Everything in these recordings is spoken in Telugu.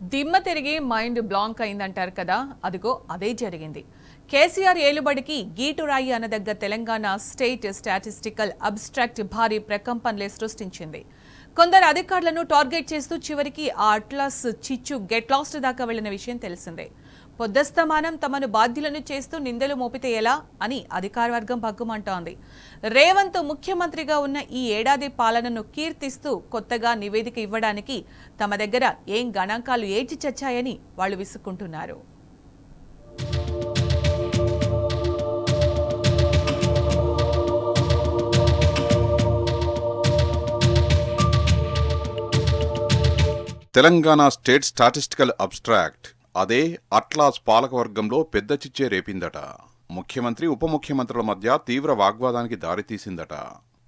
దిమ్మ తిరిగి మైండ్ బ్లాంక్ అయిందంటారు కదా, అదిగో అదే జరిగింది. కేసీఆర్ ఏలుబడికి గీటురాయి అనదగ్గ తెలంగాణ స్టేట్ స్టాటిస్టికల్ అబ్స్ట్రాక్ట్ భారీ ప్రకంపనలే సృష్టించింది. కొందరు అధికారులను టార్గెట్ చేస్తూ చివరికి ఆ అట్లాస్ చిచ్చు గెట్ లాస్ట్ దాకా వెళ్లిన విషయం తెలిసిందే. పొద్దస్తమానం తమను బాధ్యులను చేస్తూ నిందలు మోపితే ఎలా అని అధికార వర్గం భగ్గుమంటోంది. రేవంత్ ముఖ్యమంత్రిగా ఉన్న ఈ ఏడాది పాలనను కీర్తిస్తూ కొత్తగా నివేదిక ఇవ్వడానికి తమ దగ్గర ఏం గణాంకాలు ఏడ్చి చచ్చాయని వాళ్ళు విసుక్కుంటున్నారు. తెలంగాణ స్టేట్ స్టాటిస్టికల్ అబ్స్ట్రాక్ట్ అదే అట్లాస్ పాలకవర్గంలో పెద్ద చిచ్చే రేపిందట. ముఖ్యమంత్రి ఉప ముఖ్యమంత్రుల మధ్య తీవ్ర వాగ్వాదానికి దారితీసిందట.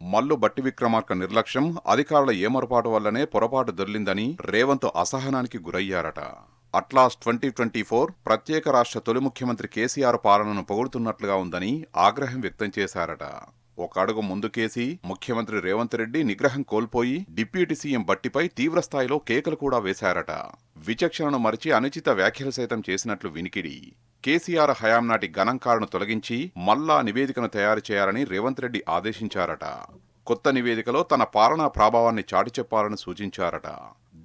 మల్లు బట్టి విక్రమార్క నిర్లక్ష్యం, అధికారుల ఏమరపాటు వల్లనే పొరపాటు దొర్లిందని రేవంత్ అసహనానికి గురయ్యారట. అట్లాస్ 2024 ప్రత్యేక రాష్ట్ర తొలి ముఖ్యమంత్రి కేసీఆర్ పాలనను పొగుడుతున్నట్లుగా ఉందని ఆగ్రహం వ్యక్తం చేశారట. ఒక అడుగు ముందుకేసి ముఖ్యమంత్రి రేవంత్ రెడ్డి నిగ్రహం కోల్పోయి డిప్యూటీ సీఎం బట్టిపై తీవ్రస్థాయిలో కేకలు కూడా వేశారట. విచక్షణను మరిచి అనుచిత వ్యాఖ్యలు సైతం చేసినట్లు వినికిడి. కేసీఆర్ హయాం నాటి గణాంకాలను తొలగించి మల్లా నివేదికను తయారు చేయాలని రేవంత్ రెడ్డి ఆదేశించారట. కొత్త నివేదికలో తన పాలనా ప్రభావాన్ని చాటి చెప్పాలని సూచించారట.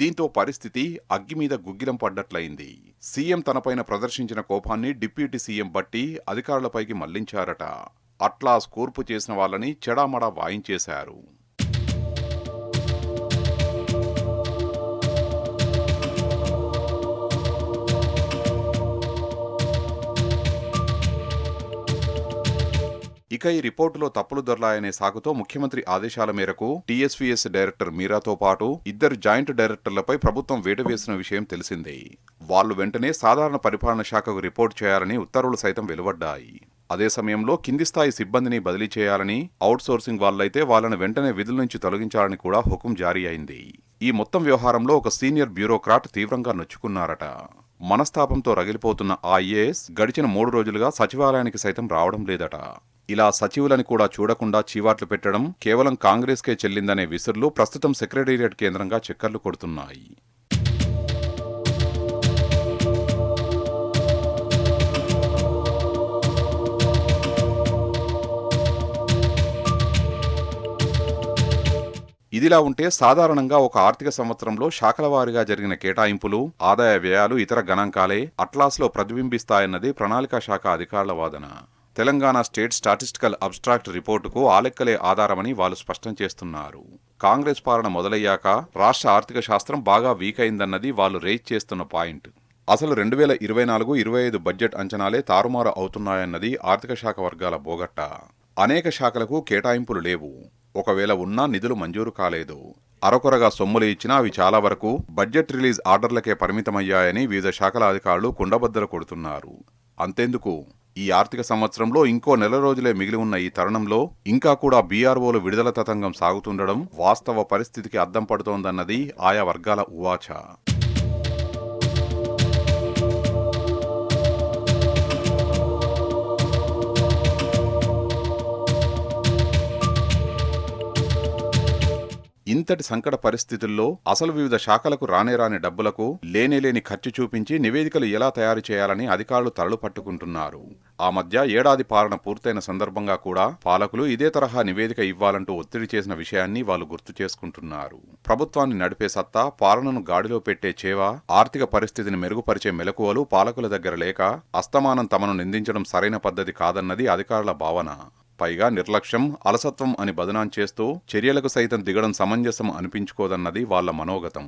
దీంతో పరిస్థితి అగ్గిమీద గుగ్గిలం పడ్డట్లయింది. సీఎం తనపైన ప్రదర్శించిన కోపాన్ని డిప్యూటీ సీఎం బట్టి అధికారులపైకి మళ్లించారట. అట్లాస్ కూర్పు చేసిన వాళ్ళని చెడామడా వాయించేశారు. ఇక ఈ రిపోర్టులో తప్పులు దొర్లాయనే సాకుతో ముఖ్యమంత్రి ఆదేశాల మేరకు టీఎస్వీఎస్ డైరెక్టర్ మీరాతో పాటు ఇద్దరు జాయింట్ డైరెక్టర్లపై ప్రభుత్వం వేటు వేసిన విషయం తెలిసిందే. వాళ్లు వెంటనే సాధారణ పరిపాలన శాఖకు రిపోర్ట్ చేయాలని ఉత్తర్వులు సైతం వెలువడ్డాయి. అదే సమయంలో కింది స్థాయి సిబ్బందిని బదిలీ చేయాలని, అవుట్సోర్సింగ్ వాళ్ళైతే వాళ్ళను వెంటనే విధుల నుంచి తొలగించాలని కూడా హుకుం జారీ అయింది. ఈ మొత్తం వ్యవహారంలో ఒక సీనియర్ బ్యూరోక్రాట్ తీవ్రంగా నొచ్చుకున్నారట. మనస్తాపంతో రగిలిపోతున్న ఆ ఐఏఎస్ గడిచిన 3 రోజులుగా సచివాలయానికి సైతం రావడం లేదట. ఇలా సచివులని కూడా చూడకుండా చీవాట్లు పెట్టడం కేవలం కాంగ్రెస్కే చెల్లిందనే విసుర్లు ప్రస్తుతం సెక్రటేరియట్ కేంద్రంగా చక్కర్లు కొడుతున్నాయి. ఇదిలా ఉంటే సాధారణంగా ఒక ఆర్థిక సంవత్సరంలో శాఖల వారీగా జరిగిన కేటాయింపులు, ఆదాయ వ్యయాలు, ఇతర గణాంకాలే అట్లాస్లో ప్రతిబింబిస్తాయన్నది ప్రణాళికా శాఖ అధికారుల వాదన. తెలంగాణ స్టేట్ స్టాటిస్టికల్ అబ్స్ట్రాక్ట్ రిపోర్టుకు ఆ లెక్కలే ఆధారమని వాళ్ళు స్పష్టం చేస్తున్నారు. కాంగ్రెస్ పాలన మొదలయ్యాక రాష్ట్ర ఆర్థిక శాస్త్రం బాగా వీక్ అయిందన్నది వాళ్ళు రేజ్ చేస్తున్న పాయింట్. అసలు 2024-25 బడ్జెట్ అంచనాలే తారుమారు అవుతున్నాయన్నది ఆర్థిక శాఖ వర్గాల బోగట్ట. అనేక శాఖలకు కేటాయింపులు లేవు. ఒకవేళ ఉన్నా నిధులు మంజూరు కాలేదు. అరకొరగా సొమ్ములు ఇచ్చినా అవి చాలా వరకు బడ్జెట్ రిలీజ్ ఆర్డర్లకే పరిమితమయ్యాయని వివిధ శాఖల అధికారులు కుండబద్దలు కొడుతున్నారు. అంతెందుకు, ఈ ఆర్థిక సంవత్సరంలో ఇంకో నెల రోజులే మిగిలి ఉన్న ఈ తరుణంలో ఇంకా కూడా బీఆర్ఓలు విడుదల తతంగం సాగుతుండడం వాస్తవ పరిస్థితికి అద్దం పడుతోందన్నది ఆయా వర్గాల ఉవాచ. ఇంతటి సంకట పరిస్థితుల్లో అసలు వివిధ శాఖలకు రాని డబ్బులకు లేని ఖర్చు చూపించి నివేదికలు ఎలా తయారు చేయాలని అధికారులు తలలు పట్టుకుంటున్నారు. ఆ మధ్య ఏడాది పాలన పూర్తయిన సందర్భంగా కూడా పాలకులు ఇదే తరహా నివేదిక ఇవ్వాలంటూ ఒత్తిడి చేసిన విషయాన్ని వాళ్ళు గుర్తు చేసుకుంటున్నారు. ప్రభుత్వాన్ని నడిపే సత్తా, పాలనను గాడిలో పెట్టే చేవ, ఆర్థిక పరిస్థితిని మెరుగుపరిచే మెలకువలు పాలకుల దగ్గర లేక అస్తమానం తమను నిందించడం సరైన పద్ధతి కాదన్నది అధికారుల భావన. పైగా నిర్లక్ష్యం, అలసత్వం అని బదనాం చేస్తూ చర్యలకు సైతం దిగడం సమంజసం అనిపించుకోదన్నది వాళ్ల మనోగతం.